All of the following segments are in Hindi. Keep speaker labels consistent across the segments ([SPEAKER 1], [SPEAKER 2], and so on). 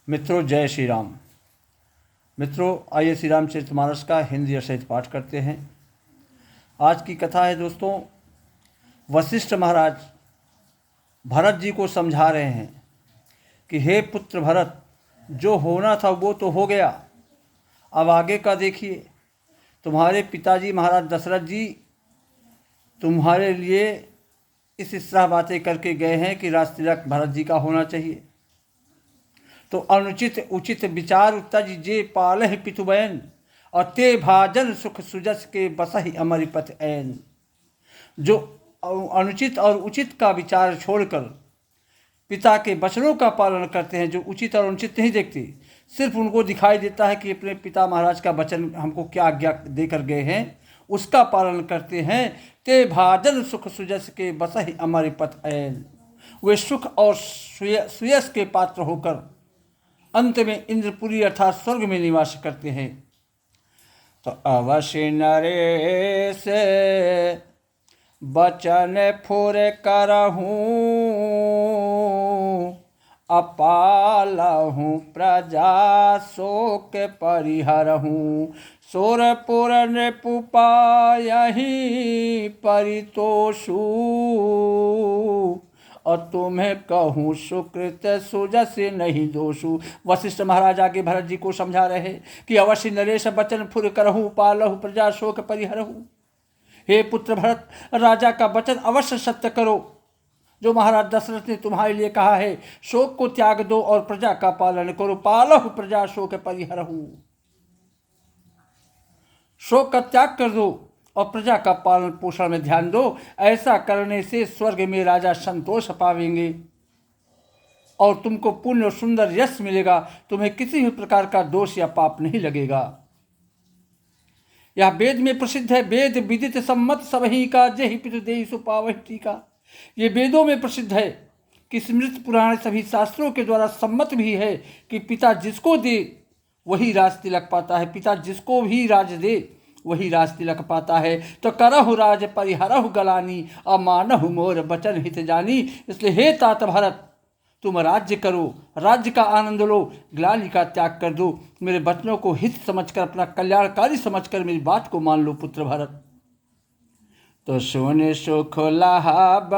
[SPEAKER 1] मित्रों, जय श्री राम। मित्रों, आइए श्री रामचरितमानस का हिंदी सहित पाठ करते हैं। आज की कथा है दोस्तों, वशिष्ठ महाराज भरत जी को समझा रहे हैं कि हे पुत्र भरत, जो होना था वो तो हो गया, अब आगे का देखिए। तुम्हारे पिताजी महाराज दशरथ जी तुम्हारे लिए इस तरह बातें करके गए हैं कि राज तिलक भरत जी का होना चाहिए। तो अनुचित उचित विचार तज जे पालह पितुबैन, और ते भाजन सुख सुजस के बसहि अमरिपथ ऐन। जो अनुचित और उचित का विचार छोड़कर पिता के वचनों का पालन करते हैं, जो उचित और अनुचित नहीं देखते, सिर्फ उनको दिखाई देता है कि अपने पिता महाराज का वचन हमको क्या आज्ञा देकर गए हैं, उसका पालन करते हैं। ते भाजन सुख सुजस के बसहि अमरिपथ ऐन। वे सुख और सुयस के पात्र होकर अंत में इंद्रपुरी अर्थात स्वर्ग में निवास करते हैं। तो अवश्य नरेश बचन फुर करहूँ, अपालहूँ प्रजा शोक परिहरहूँ। सोरपुर नृपुपायहि परितोषु, और तुम्हें कहूँ सुकृत सुजस नहीं दोषु। वशिष्ठ महाराज आगे भरत जी को समझा रहे कि अवश्य नरेश बचन फुर करहूँ, पालहु प्रजा शोक परिहरहूँ। हे पुत्र भरत, राजा का वचन अवश्य सत्य करो। जो महाराज दशरथ ने तुम्हारे लिए कहा है, शोक को त्याग दो और प्रजा का पालन करो। पालहु प्रजा शोक परिहरहूँ। शोक का त्याग कर दो और प्रजा का पालन पोषण में ध्यान दो। ऐसा करने से स्वर्ग में राजा संतोष पावेंगे और तुमको पुण्य और सुंदर यश मिलेगा। तुम्हें किसी भी प्रकार का दोष या पाप नहीं लगेगा। यह वेद में प्रसिद्ध है। वेद विदित सम्मत सबही का, जेहि पितु देहि सो पावहि टीका। ये वेदों में प्रसिद्ध है कि स्मृत पुराण सभी शास्त्रों के द्वारा सम्मत भी है कि पिता जिसको दे वही राज तिलक पाता है। पिता जिसको भी राज दे वही राज तिलक पाता है। तो करहु राज परिहरहु गलानी, अमानहु मोर बचन हित जानी। इसलिए हे तात भरत, तुम राज्य करो, राज्य का आनंद लो, ग्लानि का त्याग कर दो। मेरे वचनों को हित समझकर, अपना कल्याणकारी समझकर मेरी बात को मान लो पुत्र भरत। तो सुन सुख लाभ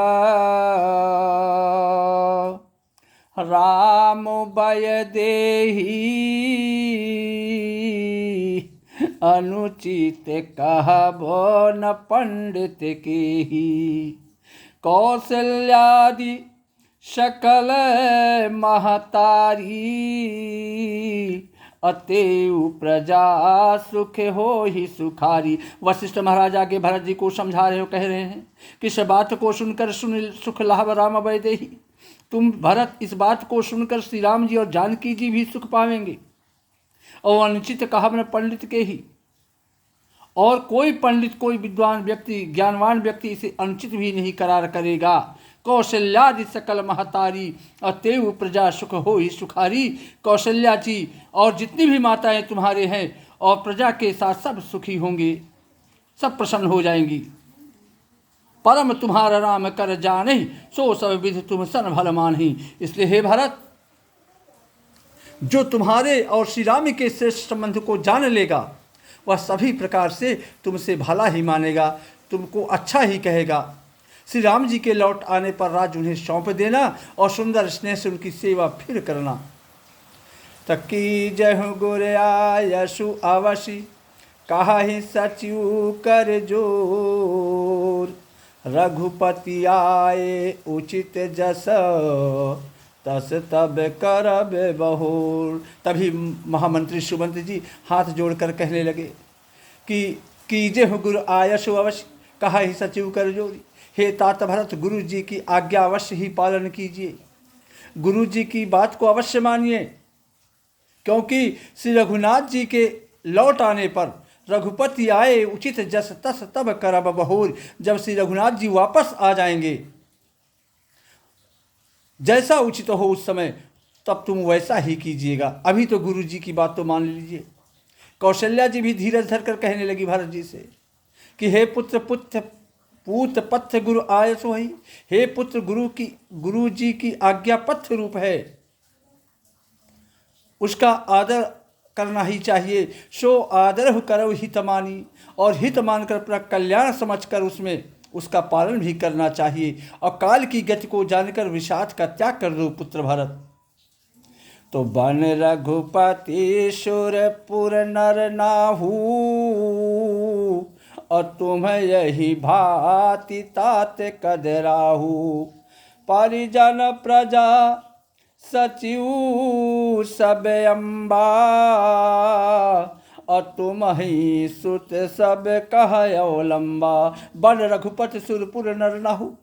[SPEAKER 1] राम बय देही, अनुचित कहबो न पंडित केहि। कौशल्यादि सकल महतारी, अतएव प्रजा सुख हो ही सुखारी। वशिष्ठ महाराज आगे भरत जी को समझा रहे हो, कह रहे हैं कि इस बात को सुनकर सुन सुख लाभ राम वैदेही। तुम भरत इस बात को सुनकर श्री राम जी और जानकी जी भी सुख पावेंगे। और अनुचित कहब न पंडित के ही, और कोई पंडित, कोई विद्वान व्यक्ति, ज्ञानवान व्यक्ति इसे अनुचित भी नहीं करार करेगा। कौशल्यादि सकल महतारी, अतएव प्रजा सुख हो ही सुखारी। कौशल्या जी और जितनी भी माताएं तुम्हारे हैं और प्रजा के साथ सब सुखी होंगे, सब प्रसन्न हो जाएंगी। परम तुम्हारा राम कर जाने, सो सब विधि तुम सन भल मानहि। इसलिए हे भरत, जो तुम्हारे और श्री राम के श्रेष्ठ संबंध को जान लेगा वह सभी प्रकार से तुमसे भला ही मानेगा, तुमको अच्छा ही कहेगा। श्री राम जी के लौट आने पर राज उन्हें सौंप देना और सुंदर स्नेह से उनकी सेवा फिर करना। तकी जहु गुर आयसु अवसि, कहा ही सचिव कर जोर। रघुपति आए उचित जस, तस तब करब बहुर। तभी महामंत्री सुमंत्र जी हाथ जोड़कर कहने लगे कि कीजे हो गुरु आयसु अवश्य, कहा ही सचिव कर जोरी। हे तात भरत, गुरु जी की आज्ञा अवश्य ही पालन कीजिए। गुरु जी की बात को अवश्य मानिए, क्योंकि श्री रघुनाथ जी के लौट आने पर रघुपति आए उचित जस, तस तब करब बहुर। जब श्री रघुनाथ जी वापस आ जाएंगे, जैसा उचित हो उस समय, तब तुम वैसा ही कीजिएगा। अभी तो गुरु जी की बात तो मान लीजिए। कौशल्या जी भी धीरज धरकर कहने लगी भरत जी से कि हे पुत्र पूत पथ्य गुरु आयसो ही। हे पुत्र, गुरु जी की आज्ञा पथ्य रूप है। उसका आदर करना ही चाहिए। सो आदर करो हित मानी, और हित मानकर अपना कल्याण समझकर उसमें उसका पालन भी करना चाहिए। और काल की गति को जानकर विषाद का त्याग कर दो पुत्र भरत। तो बन रघुपति सुरपुर नर नाहू, और तुम यही भांति तात कदराहू। परिजन प्रजा सचिव सब अम्बा, और तुम ही सुत सब कहो लंबा। बन रघुपति सुरपुर नर नाहू।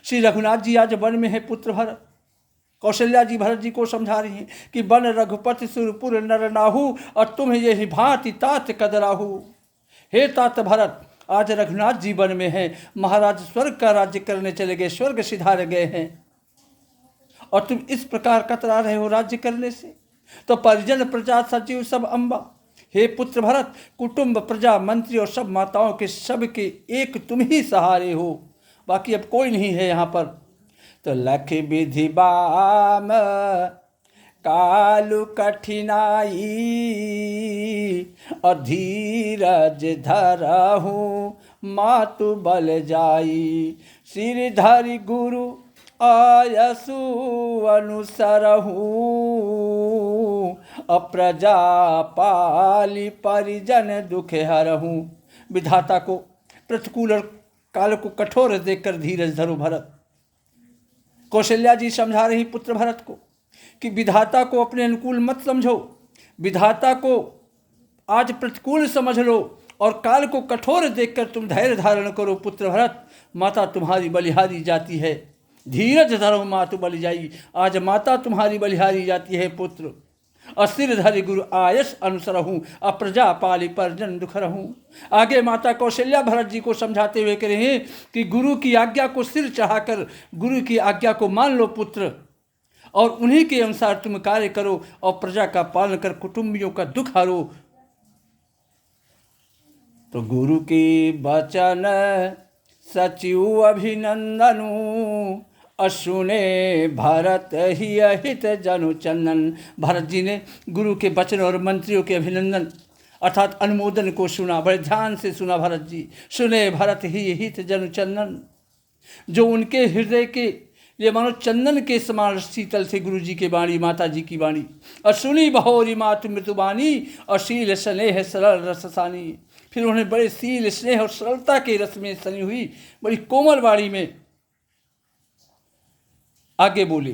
[SPEAKER 1] श्री रघुनाथ जी आज वन में है पुत्र भरत। कौशल्या जी भरत जी को समझा रही हैं कि बन रघुपति सुरपुर नर नाहू, और तुम यही भांति तात कदराहू। हे तात भरत, आज रघुनाथ जी वन में हैं। महाराज स्वर्ग का राज्य करने चले गए, स्वर्ग सिधार गए हैं, और तुम इस प्रकार कतरा रहे हो राज्य करने से। तो परिजन प्रजा सचिव सब अम्बा। हे पुत्र भरत, कुटुंब प्रजा मंत्री और सब माताओं के सब के एक तुम ही सहारे हो, बाकी अब कोई नहीं है यहाँ पर। तो लख विधि बाम कालु कठिनाई, और धीरज धरहु मातु बल जाई। सिर धरि गुरु आयसु अनुसरहु, अप्रजा पाली परिजन दुख हरहु। विधाता को प्रतिकूल और काल को कठोर देखकर धीरज धरो भरत। कौशल्या जी समझा रही पुत्र भरत को कि विधाता को अपने अनुकूल मत समझो, विधाता को आज प्रतिकूल समझ लो, और काल को कठोर देखकर तुम धैर्य धारण करो पुत्र भरत। माता तुम्हारी बलिहारी जाती है, धीरज धरो मातु बलि जाई। आज माता तुम्हारी बलिहारी जाती है पुत्र। अस्थिर धरि गुरु आयस अनुसरहूँ, अप्रजा पाली परिजन दुख रहूँ। आगे माता कौशल्या भरत जी को समझाते हुए कह रहे हैं कि गुरु की आज्ञा को सिर चढ़ाकर गुरु की आज्ञा को मान लो पुत्र, और उन्हीं के अनुसार तुम कार्य करो, और प्रजा का पालन कर कुटुंबियों का दुख हरो। तो गुरु के वचन सचिव अभिनंदनु, असुने भरत ही अहित जनु चंदन। भरत जी ने गुरु के वचन और मंत्रियों के अभिनंदन अर्थात अनुमोदन को सुना, बड़े ध्यान से सुना भरत जी। सुने भरत ही हित जनु चंदन, जो उनके हृदय के ये मानो चंदन के समान शीतल थे गुरु जी के वाणी, माता जी की वाणी। और सुनी बहोरी मातु मृदुबानी, और शील स्नेह सरल रससानी। फिर उन्हें बड़े शील स्नेह और सरलता के रस में सनी हुई बड़ी कोमल वाणी में आगे बोले,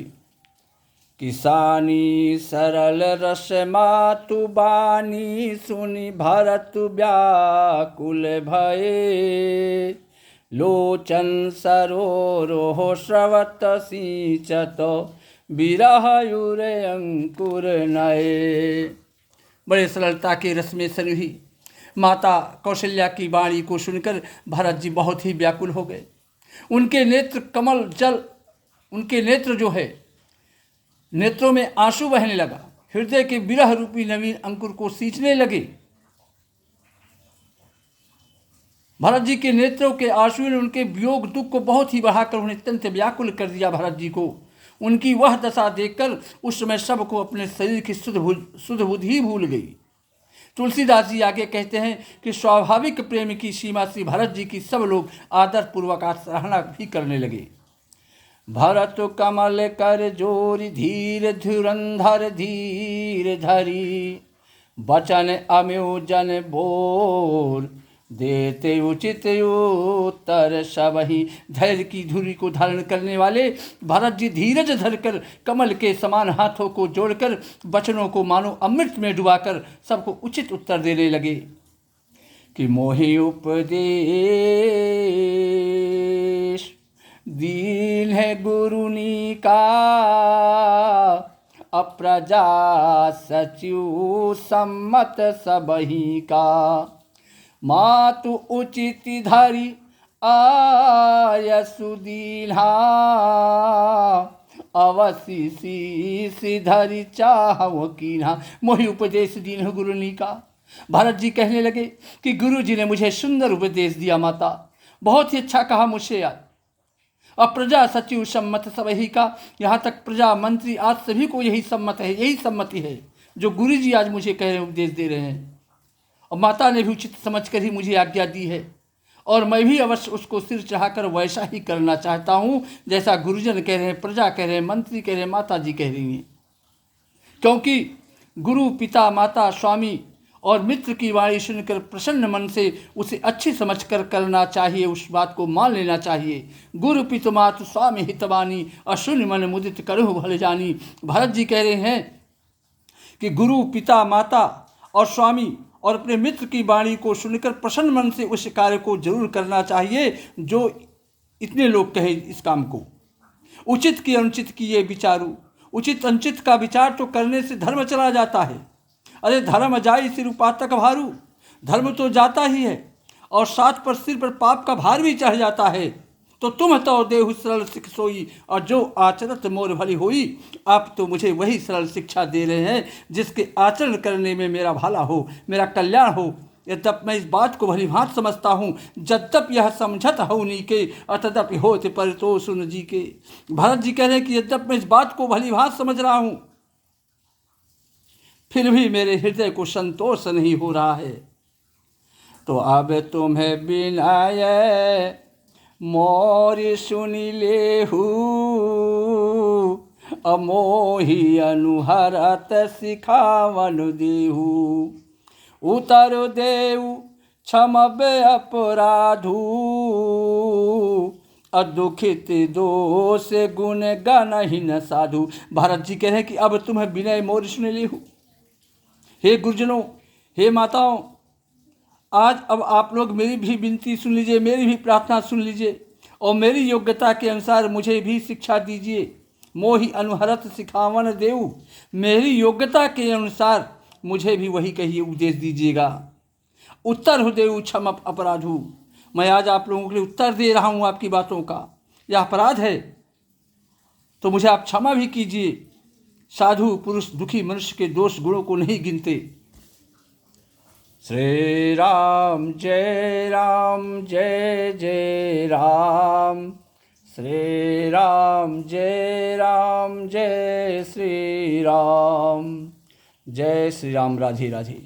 [SPEAKER 1] किसानी सरल रस मातु बानी, सुनी भरत व्याकुल भये। लोचन सरोरोह स्रवत सिंचत, विरहयुरे अंकुर नये। बड़े सरलता के रस में सनी हुई माता कौशल्या की वाणी को सुनकर भरत जी बहुत ही व्याकुल हो गए। उनके नेत्र कमल जल, उनके नेत्र जो है, नेत्रों में आंसू बहने लगा, हृदय के विरह रूपी नवीन अंकुर को सींचने लगे। भरत जी के नेत्रों के आंसू ने उनके वियोग दुख को बहुत ही बढ़ाकर उन्हें अत्यंत व्याकुल कर दिया। भरत जी को उनकी वह दशा देखकर उस समय सबको अपने शरीर की शुद्ध बुद्धि भूल गई। तुलसीदास जी आगे कहते हैं कि स्वाभाविक प्रेम की सीमा श्री भरत जी की सब लोग आदरपूर्वक सराहना भी करने लगे। भरत कमल कर जोरी, धीर धुरंधर धीर धरी। बचन अम्यो जन बोर, देते उचित उत्तर सबही। धैर्य की धुरी को धारण करने वाले भरत जी धीरज धरकर कमल के समान हाथों को जोड़कर वचनों को मानो अमृत में डुबाकर सबको उचित उत्तर देने लगे कि मोहि उपदेश दीन है गुरुनी का, अप्रजा सचिव सम्मत सबही का। मातु उचित धरि आयसु दीन्हा, अवसि शीश धरि चाहव कीन्हा। मोहि उपदेश दीन है गुरुनी का। भरत जी कहने लगे कि गुरु जी ने मुझे सुंदर उपदेश दिया माता, बहुत ही अच्छा कहा मुझसे यार। और प्रजा सचिव सम्मत सबही का, यहाँ तक प्रजा मंत्री आज सभी को यही सम्मत है, यही सम्मति है। जो गुरु जी आज मुझे कह रहे हैं, उपदेश दे रहे हैं, और माता ने भी उचित समझकर ही मुझे आज्ञा दी है, और मैं भी अवश्य उसको सिर चढ़ाकर वैसा ही करना चाहता हूँ जैसा गुरुजन कह रहे हैं, प्रजा कह रहे हैं, मंत्री कह रहे हैं, माता जी कह रही हैं। क्योंकि गुरु, पिता, माता, स्वामी और मित्र की वाणी सुनकर प्रसन्न मन से उसे अच्छी समझकर करना चाहिए, उस बात को मान लेना चाहिए। गुरु पितु मातु स्वामी हितवानी, अशुनि मन मुदित करहु भले जानी। भरत जी कह रहे हैं कि गुरु, पिता, माता और स्वामी और अपने मित्र की वाणी को सुनकर प्रसन्न मन से उस कार्य को जरूर करना चाहिए जो इतने लोग कहे इस काम को। उचित की अनुचित की ये विचारू, उचित अनुचित का विचार तो करने से धर्म चला जाता है। अरे धर्म जाई सिर उपातक भारू, धर्म तो जाता ही है और साथ पर सिर पर पाप का भार भी चढ़ जाता है। तो तुम तो देहु सरल सिख सोई, और जो आचरत मोर भली होई। आप तो मुझे वही सरल शिक्षा दे रहे हैं जिसके आचरण करने में मेरा भला हो, मेरा कल्याण हो। यद्यप मैं इस बात को भली भांति समझता हूँ, जद्यप यह समझत हो नी के, अतद्यपि होते पर तो सुन जी के। भरत जी कह रहे हैं कि यद्यप मैं इस बात को भली भांति समझ रहा हूँ, फिर भी मेरे हृदय को संतोष नहीं हो रहा है। तो अब तुम्हें बिनाय मोरी सुनी लेहू, अमोही अनुहरत सिखावन देहू। उतर देऊ क्षमब अपराधू, अदुखित दोष गुण गणहीन साधु। भारत जी कह रहे हैं कि अब तुम्हें विनय मोर सुन लेहू। हे गुरुजनों, हे माताओं, आज अब आप लोग मेरी भी विनती सुन लीजिए, मेरी भी प्रार्थना सुन लीजिए और मेरी योग्यता के अनुसार मुझे भी शिक्षा दीजिए। मोहि अनुहरत सिखावन देऊ, मेरी योग्यता के अनुसार मुझे भी वही कहिए, उपदेश दीजिएगा। उत्तर हो देऊ क्षम अपराधु, मैं आज आप लोगों के लिए उत्तर दे रहा हूँ आपकी बातों का। यह अपराध है तो मुझे आप क्षमा भी कीजिए। साधु पुरुष दुखी मनुष्य के दोष गुणों को नहीं गिनते। श्री राम जय राम, जय जय राम। श्री राम जय राम, जय श्री राम। जय श्री राम। राधे राधे।